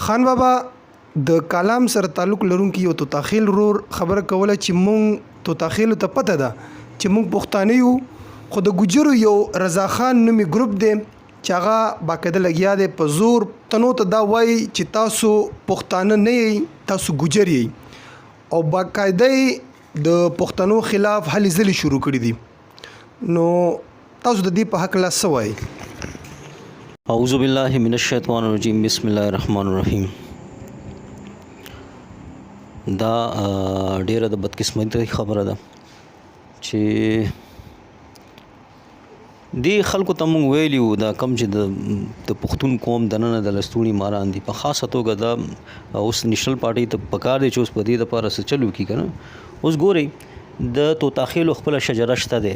خان بابا د کلام سره تعلق لرونکي یو توتاخیل رور خبره کوله چې مونږ توتاخیل ته پته ده چې مونږ پښتانه یو، خو د ګجرو یو رضا خان نومي ګروپ دی چې هغه باقاعده لګیا دی په زور تنو ته دا وایي چې تاسو پښتانه نه یئ، تاسو ګجر یئ، او باقاعده د پښتنو خلاف هلې ځلې شروع کړي دي. نو تاسو د دې په هکله څه وایي؟ اعوذ باللہ من الشیطان الرجیم، بسم الله الرحمن الرحیم. دا ډیره د بدقسمتۍ خبره ده چې دی خلکو ته مونږ ویلی وو دا کم چې د پښتون قوم دننه د لستوڼي ماران دي، په خاصه توګه دا اوس نیشنل پارټي ته پکار دی چې اوس په دې دپاره څه چل وکړي که نه. اوس ګورئ د توتاخیلو خپله شجره شته دی،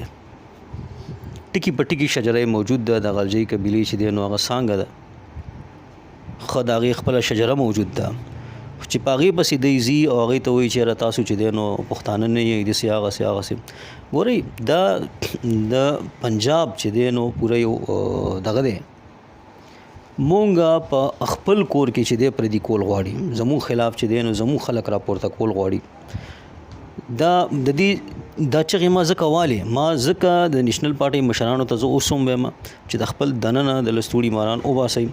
ټکي په ټکي شجره موجود ده، د غلجۍ قبیلې چې دی نو هغه څانګه ده، ښه د هغې خپله شجره موجود ده چې په هغې پسې دی ځي او هغې ته وایي چې یاره تاسو چې دی نو پښتانه نه یئ، داسې هغسې هغسې. ګورئ دا د پنجاب چې دی نو پوره یو دغه دی، مونږ په خپل کور کې چې دی پردي کول غواړي، زموږ خلاف چې دی نو زموږ خلک راپورته کول غواړي. دا د دې دا چغې ما ځکه والې، ما ځکه د نیشنل پارټۍ مشرانو ته زه اوس هم وایم چې د خپل دننه د لستوڼي ماران وباسئ.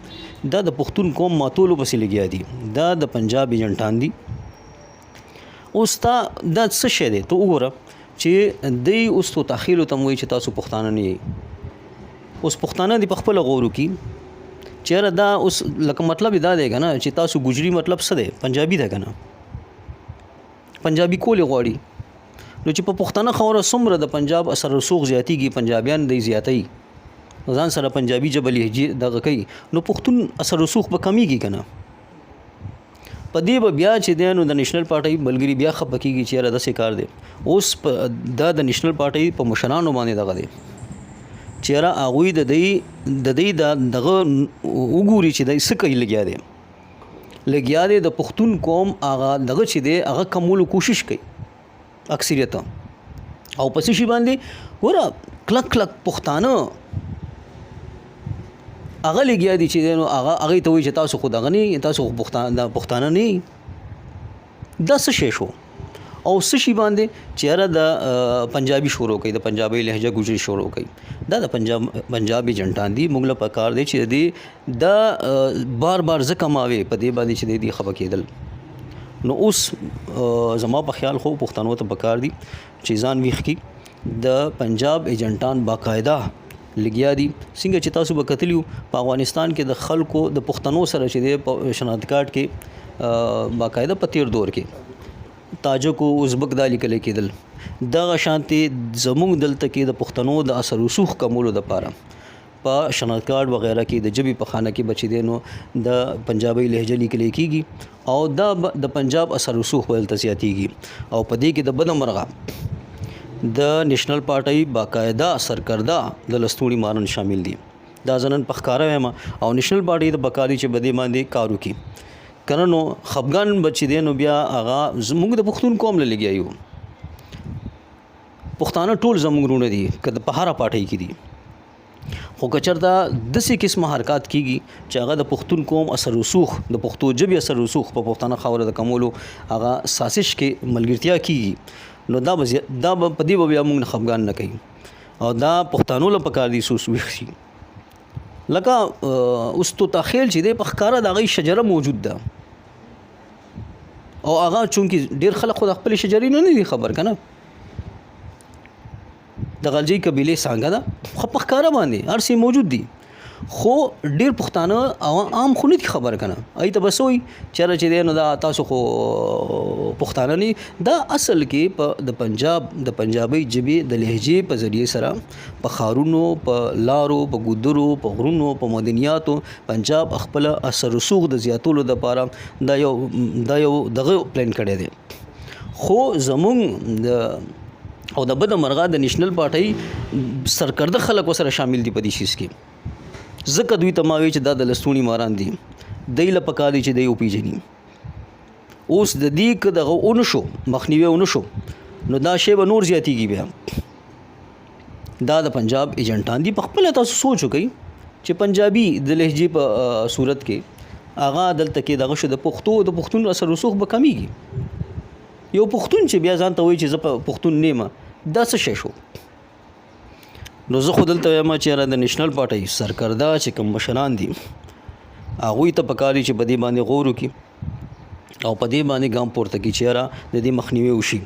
دا د پښتون قوم ماتولو پسې لګیا دي، دا د پنجاب ایجنټان دي. اوس تا دا څه شی دی ته وګوره چې دی اوس توتاخیلو ته وایي چې تاسو پښتانه نه یئ. اوس پښتانه دي په خپله غور وکړي چې یاره دا اوس لکه مطلب دا دی که نه چې تاسو ګجري مطلب څه دی، پنجابي ده که نه، پنجابي کول یې غواړي. نو چې په پښتانه خاوره څومره د پنجاب اثر رسوخ زیاتېږي، پنجابیان دی زیاتوي، ځان سره پنجابي ژبه لهجې دغه کوي، نو پښتون اثر رسوخ به کمیږي که نه. په دې به بیا چې دی نو د نیشنل پارټۍ ملګري بیا خفه کېږي چې یاره داسې کار دی. اوس دا د نیشنل پارټۍ په مشرانو باندې دغه دی چې یاره هغوی د دې دغه وګوري چې دی څه کوي، لګیا دی د پښتون قوم هغه دغه چې دی هغه کمولو کوشش کوي اکثریت، او په څه شي باندې ګوره کلک کلک پښتانه هغه لګیا دي چې نو هغې ته وایي چې تاسو خو دغه نه یئ، تاسو خو پښتانه نه یئ. دا څه شی شو او څه شي باندې چې یاره د پنجابي شروع کوي، د پنجابي لهجه ګجري شروع کوي. دا د پنجاب ایجنټان دي، موږ له پکار دی چې دی دا بار بار ځکه ماوې په دې باندې چې دی خفه کېدل. نو اوس زما په خیال خو پښتنو ته پکار دي چې ځان ویښ کړي. د پنجاب ایجنټان باقاعده لګیا دي، څنګه چې تاسو به کتلي په افغانستان کې د خلکو د پښتنو سره چې دی په شناخت کارت کې باقاعده په تیر دور کې تاجک او ازبک دا لیکل کېدل. دغه شانتې زموږ دلته کې د پښتنو د اثر رسوخ کمولو دپاره په شناخت کارت وغیره کې د ژبې په خانه کې بچې دی نو د پنجابي لهجه لیکل کېږي او دا د پنجاب اثر رسوخ به دلته زیاتېږي. او په دې کې د بده مرغه د نیشنل پارټۍ باقاعده سرکرده د لستوڼي ماران شامل دي. دا زه نن په ښکاره وایم او نیشنل پارټۍ ته پکار دي چې په دې باندې کار وکړي، که نه نو خفګان به چې دی نو بیا هغه زموږ د پښتون قوم له لګیا یو. پښتانه ټول زموږ وروڼه دي که په هره پارټۍ کې دي، خو که چېرته داسې قسمه حرکات کېږي چې هغه د پښتون قوم اثر رسوخ، د پښتو ژبې اثر رسوخ په پښتانه خاوره د کمولو هغه سازش کې ملګرتیا کېږي، نو دا به په دې به بیا موږ نه خفګان نه کوي. او دا پښتانو له پکار دي څه ویښ شي. لکه اوس توتاخیل چې دی په ښکاره د هغې شجره موجود ده، او هغه چونکې ډېر خلک خو د خپلې شجرې نه دي خبر که نه، د غلجۍ قبیلې څانګه ده، خو په ښکاره باندې هر څه موجود دي، خو ډېر پښتانه عام خو نه دي خبر که نه. هغې ته بس وایي چېرې چې دی نو دا تاسو خو پښتانه نه. دا اصل کې د پنجابي ژبې د لهجې په ذریعې سره په ښارونو، په لارو، په ګودرو، په غرونو، په مدنیاتو پنجاب خپله اثر رسوخ د زیاتولو دپاره دا یو دغه پلان کړی دی. خو زمونږ او د بده مرغه د نیشنل پارټۍ سرکرده خلک ورسره شامل دي په دې شیز کې، ځکه دوی ته ما وایي چې دا د لستوڼي ماران دي، دی له پکار دي چې دی وپېژني. اوس د دې که دغه ونه شو، مخنیوی ونه شو، نو دا شی به نور زیاتېږي. بیا دا د پنجاب ایجنټان دي، په خپله تاسو سوچ وکئ چې پنجابي د لهجې په صورت کې هغه دلته کې دغه شو د پښتون اثر رسوخ به کمیږي. یو پښتون چې بیا ځان ته وایي چې زه پښتون نه یم دا څه شی شو؟ نو زه خو دلته وایم چې د نیشنل پارټۍ سرکرده چې کوم مشران دي هغوی ته پکار دي چې په دې باندې غور وکړي او په دې باندې ګام پورته کړي چې یاره د دې مخنیوی وشي.